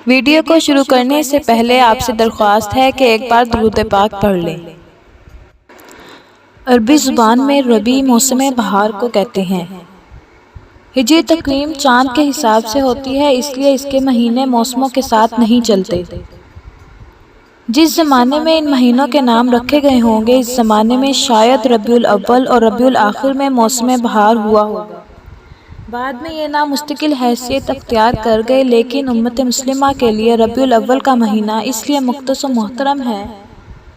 Video کو شروع کرنے سے پہلے آپ سے درخواست ہے کہ ایک بار درود پاک پڑھ لیں۔ عربی زبان میں ربیع موسم بہار کو کہتے ہیں۔ ہجری تقویم چاند کے حساب سے ہوتی ہے، اس لیے اس کے مہینے موسموں کے ساتھ نہیں چلتے۔ جس زمانے میں ان مہینوں کے نام رکھے گئے ہوں گے، اس زمانے میں شاید ربیع الاول اور ربیع الاخر میں موسم بہار ہوا ہوگا۔ بعد میں یہ نام مستقل حیثیت اختیار کر گئے، لیکن امت مسلمہ کے لیے ربیع الاول کا مہینہ اس لیے مقدس و محترم ہے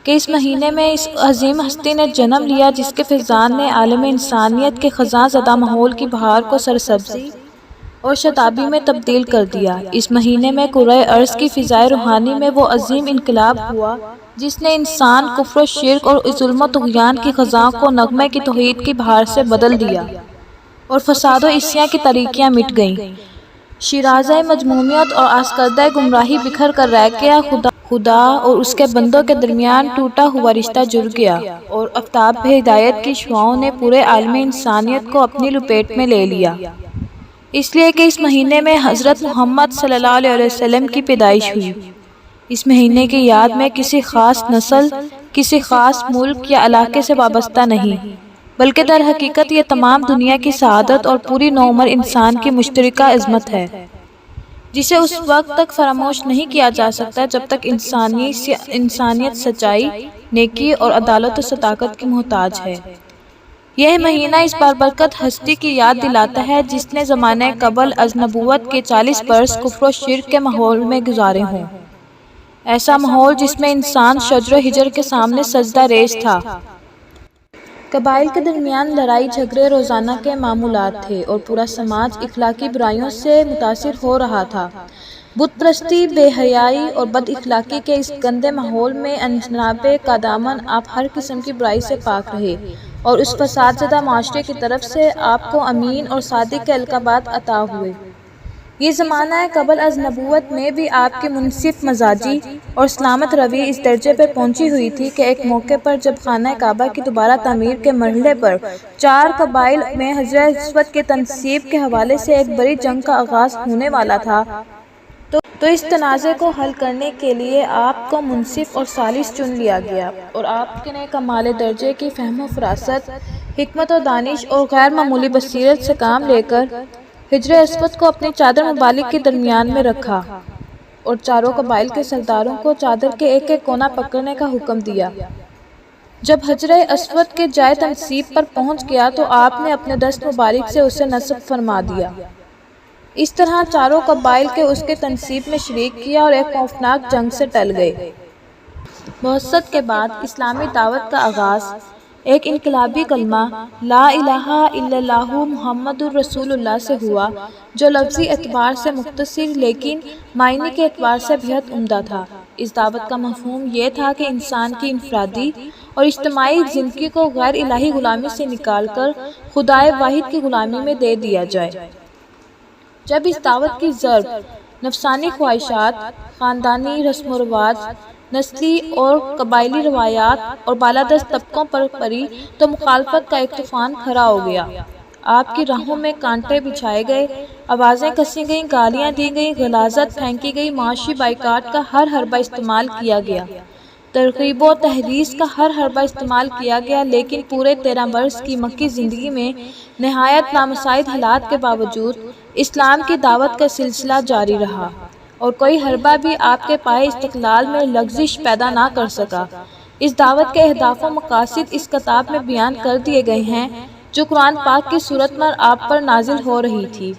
کہ اس مہینے میں اس عظیم ہستی نے جنم لیا جس کے فیضان نے عالم انسانیت کے خزاں زدہ ماحول کی بہار کو سرسبزی اور شادابی میں تبدیل کر دیا۔ اس مہینے میں کرۂ ارض کی فضائے روحانی میں وہ عظیم انقلاب ہوا جس نے انسان کفر و شرک اور ظلم و طغیان کی خزاں کو نغمے کی توحید کی بہار سے بدل دیا اور فساد و عصیاں کی تاریکیاں مٹ گئیں۔ شیرازہ مذمومیت اور آسکردہ گمراہی بکھر کر رہ گیا۔ خدا اور اس کے بندوں کے درمیان ٹوٹا ہوا رشتہ جڑ گیا اور آفتاب ہدایت کی شعاعوں نے پورے عالم انسانیت کو اپنی لپیٹ میں لے لیا، اس لیے کہ اس مہینے میں حضرت محمد صلی اللہ علیہ وسلم کی پیدائش ہوئی۔ اس مہینے کی یاد میں کسی خاص نسل، کسی خاص ملک یا علاقے سے وابستہ نہیں، بلکہ در حقیقت یہ تمام دنیا کی سعادت اور پوری نوعمر انسان کی مشترکہ عظمت ہے، جسے اس وقت تک فراموش نہیں کیا جا سکتا جب تک انسانیت سچائی، نیکی اور عدالت و صداقت کی محتاج ہے۔ یہ مہینہ اس بابرکت ہستی کی یاد دلاتا ہے جس نے زمانہ قبل از نبوت کے 40 برس کفر و شرک کے ماحول میں گزارے ہوں، ایسا ماحول جس میں انسان شجر و حجر کے سامنے سجدہ ریز تھا۔ قبائل کے درمیان لڑائی جھگڑے روزانہ کے معمولات تھے اور پورا سماج اخلاقی برائیوں سے متاثر ہو رہا تھا۔ بت پرستی، بے حیائی اور بد اخلاقی کے اس گندے ماحول میں جناب قدامن آپ ہر قسم کی برائی سے پاک رہے اور اس فساد زدہ معاشرے کی طرف سے آپ کو امین اور صادق کے القابات عطا ہوئے۔ یہ زمانہ قبل از نبوت میں بھی آپ کی منصف مزاجی اور سلامت روی اس درجے پر پہنچی ہوئی تھی کہ ایک موقع پر جب خانہ کعبہ کی دوبارہ تعمیر کے مرحلے پر 4 قبائل میں حجر اسود کے تنصیب کے حوالے سے ایک بڑی جنگ کا آغاز ہونے والا تھا، تو اس تنازع کو حل کرنے کے لیے آپ کو منصف اور ثالث چن لیا گیا اور آپ نے کمال درجے کی فہم و فراست، حکمت و دانش اور غیر معمولی بصیرت سے کام لے کر حجر اسود کو اپنی چادر مبارک کے درمیان میں رکھا اور چاروں قبائل کے سرداروں کو چادر کے ایک ایک کونا پکڑنے کا حکم دیا۔ جب حجر اسود کے جائے تنصیب پر پہنچ گیا تو آپ نے اپنے دست مبارک سے اسے نصب فرما دیا۔ اس طرح چاروں قبائل کے اس کے تنصیب میں شریک کیا اور ایک خوفناک جنگ سے ٹل گئے۔ بعثت کے بعد اسلامی دعوت کا آغاز ایک انقلابی کلمہ لا الہ الا اللہ محمد الرسول اللہ سے ہوا، جو لفظی اعتبار سے مختصر لیکن معنی کے اعتبار سے بہت عمدہ تھا۔ اس دعوت کا مفہوم یہ تھا کہ انسان کی انفرادی اور اجتماعی زندگی کو غیر الہی غلامی سے نکال کر خدائے واحد کی غلامی میں دے دیا جائے۔ جب اس دعوت کی ضرب نفسانی خواہشات، خاندانی رسم و رواج، نسلی اور قبائلی روایات اور بالادست طبقوں پر پڑی تو مخالفت کا ایک طوفان کھڑا ہو گیا۔ آپ کی راہوں میں کانٹے بچھائے گئے، آوازیں کسی گئیں، گالیاں دی گئیں، غلاظت پھینکی گئی، معاشی بائیکاٹ کا ہر حربہ استعمال کیا گیا، ترغیب و تحریض کا ہر حربہ استعمال کیا گیا، لیکن پورے 13 برس کی مکی زندگی میں نہایت نامساعد حالات کے باوجود اسلام کی دعوت کا سلسلہ جاری رہا اور کوئی حربہ بھی آپ کے پائے استقلال میں لغزش پیدا نہ کر سکا۔ اس دعوت کے اہداف و مقاصد اس کتاب میں بیان کر دیے گئے ہیں جو قرآن پاک کی صورت میں آپ پر نازل ہو رہی تھی۔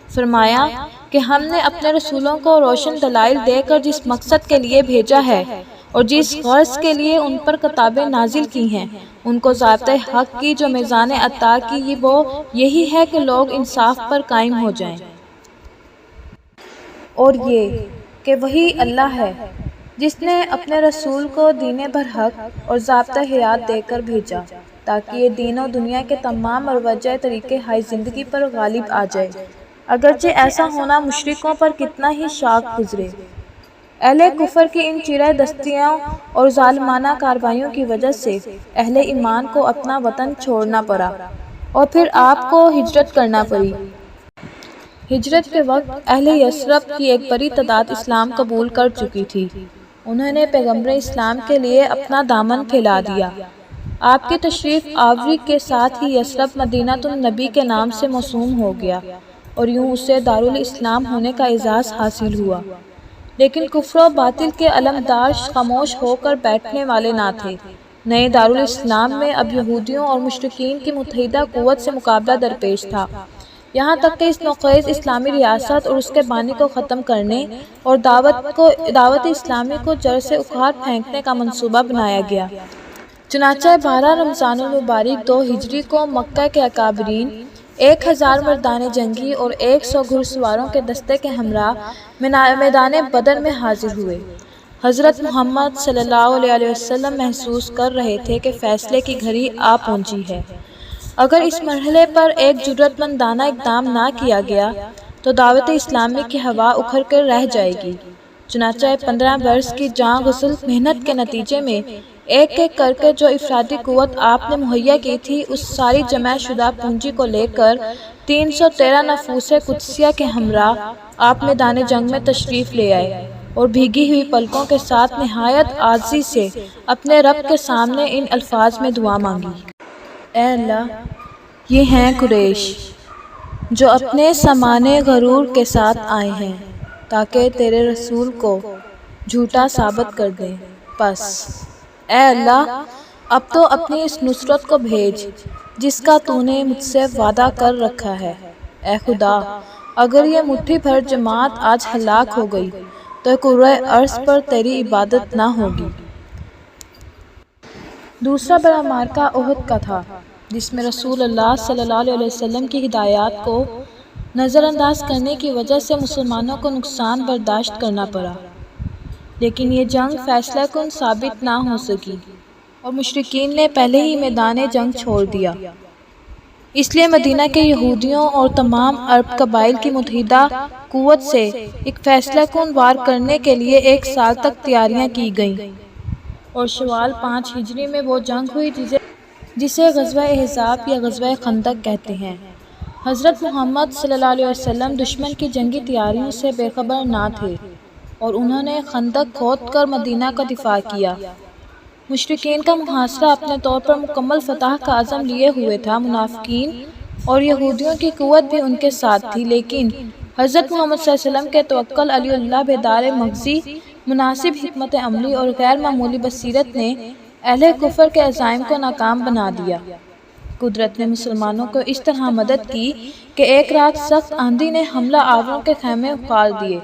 فرمایا کہ ہم نے اپنے رسولوں کو روشن دلائل دے کر جس مقصد کے لیے بھیجا ہے اور جس غرض کے لیے ان پر کتابیں نازل کی ہیں، ان کو ضابطۂ حق کی جو میزان عطا کی، وہ یہی ہے کہ لوگ انصاف پر قائم ہو جائیں، اور یہ کہ وہی اللہ ہے جس نے اپنے رسول کو دین برحق اور ضابطۂ حیات دے کر بھیجا تاکہ یہ دین و دنیا کے تمام مروجہ طریقے ہائے زندگی پر غالب آ جائے، اگرچہ ایسا ہونا مشرکوں پر کتنا ہی شاق گزرے۔ اہل کفر کی ان چیرہ دستیوں اور ظالمانہ کارروائیوں کی وجہ سے اہل ایمان کو اپنا وطن چھوڑنا پڑا اور پھر آپ کو ہجرت کرنا پڑی۔ ہجرت کے وقت اہل یثرب کی ایک بڑی تعداد اسلام قبول کر چکی تھی۔ انہوں نے پیغمبر اسلام کے لیے اپنا دامن پھیلا دیا۔ آپ کی تشریف آوری کے ساتھ ہی یثرب مدینۃ النبی کے نام سے موسوم ہو گیا اور یوں اسے دارالاسلام ہونے کا اعزاز حاصل ہوا۔ لیکن کفر و باطل کے علمبردار خاموش ہو کر بیٹھنے والے نہ تھے۔ نئے دارالاسلام میں اب یہودیوں اور مشرکین کی متحدہ قوت سے مقابلہ درپیش تھا، یہاں تک کہ اس نوخیز اسلامی ریاست اور اس کے بانی کو ختم کرنے اور دعوت اسلامی کو جڑ سے اکھاڑ پھینکنے کا منصوبہ بنایا گیا۔ چنانچہ 12 رمضان المبارک 2 ہجری کو مکہ کے اکابرین 1000 مردان جنگی اور 100 گھڑ سواروں کے دستے کے ہمراہ میدان بدر میں حاضر ہوئے۔ حضرت محمد صلی اللہ علیہ وسلم محسوس کر رہے تھے کہ فیصلے کی گھڑی آ پہنچی ہے۔ اگر اس مرحلے پر ایک جرأت مندانہ اقدام نہ کیا گیا تو دعوت اسلامی کی ہوا اکھڑ کر رہ جائے گی۔ چنانچہ 15 برس کی جاں گزل محنت کے نتیجے میں ایک ایک کر کے جو افرادی قوت آپ نے مہیا کی تھی، اس ساری جمع شدہ پونجی کو لے کر 313 نفوس قدسیہ کے ہمراہ آپ میدان جنگ میں تشریف لے آئے اور بھیگی ہوئی پلکوں کے ساتھ نہایت عاجزی سے اپنے رب کے سامنے ان الفاظ میں دعا مانگی: اے اللہ، یہ ہیں قریش جو اپنے سامان غرور کے ساتھ آئے ہیں تاکہ تیرے رسول کو جھوٹا ثابت کر دیں، پس اے اللہ اب تو اپنی اس نصرت کو بھیج جس کا تو نے مجھ سے وعدہ کر رکھا ہے۔ اے خدا، اگر یہ مٹھی بھر جماعت آج ہلاک ہو گئی تو کرۂ ارض پر تیری عبادت نہ ہوگی۔ دوسرا بڑا معرکہ احد کا تھا، جس میں رسول اللہ صلی اللہ علیہ وسلم کی ہدایات کو نظر انداز کرنے کی وجہ سے مسلمانوں کو نقصان برداشت کرنا پڑا، لیکن یہ جنگ فیصلہ کن ثابت نہ ہو سکی اور مشرکین نے پہلے ہی میدان جنگ چھوڑ دیا۔ اس لیے مدینہ کے یہودیوں اور تمام عرب قبائل کی متحدہ قوت سے ایک فیصلہ کن وار کرنے کے لیے 1 سال تک تیاریاں کی گئیں، اور شوال 5 ہجری میں وہ جنگ ہوئی جسے غزوہ احزاب یا غزوہ خندق کہتے ہیں۔ حضرت محمد صلی اللہ علیہ وسلم دشمن کی جنگی تیاریوں سے بے خبر نہ تھے اور انہوں نے خندق کھود کر مدینہ کا دفاع کیا۔ مشرکین کا محاصرہ اپنے طور پر مکمل فتح کا عزم لیے ہوئے تھا۔ منافقین اور یہودیوں کی قوت بھی ان کے ساتھ تھی، لیکن حضرت محمد صلی اللہ علیہ وسلم کے توکل علی اللہ بیدار مغزی، مناسب حکمت عملی اور غیر معمولی بصیرت نے اہل کفر کے عزائم کو ناکام بنا دیا۔ قدرت نے مسلمانوں کو اس طرح مدد کی کہ ایک رات سخت آندھی نے حملہ آوروں کے خیمے اکھاڑ دیے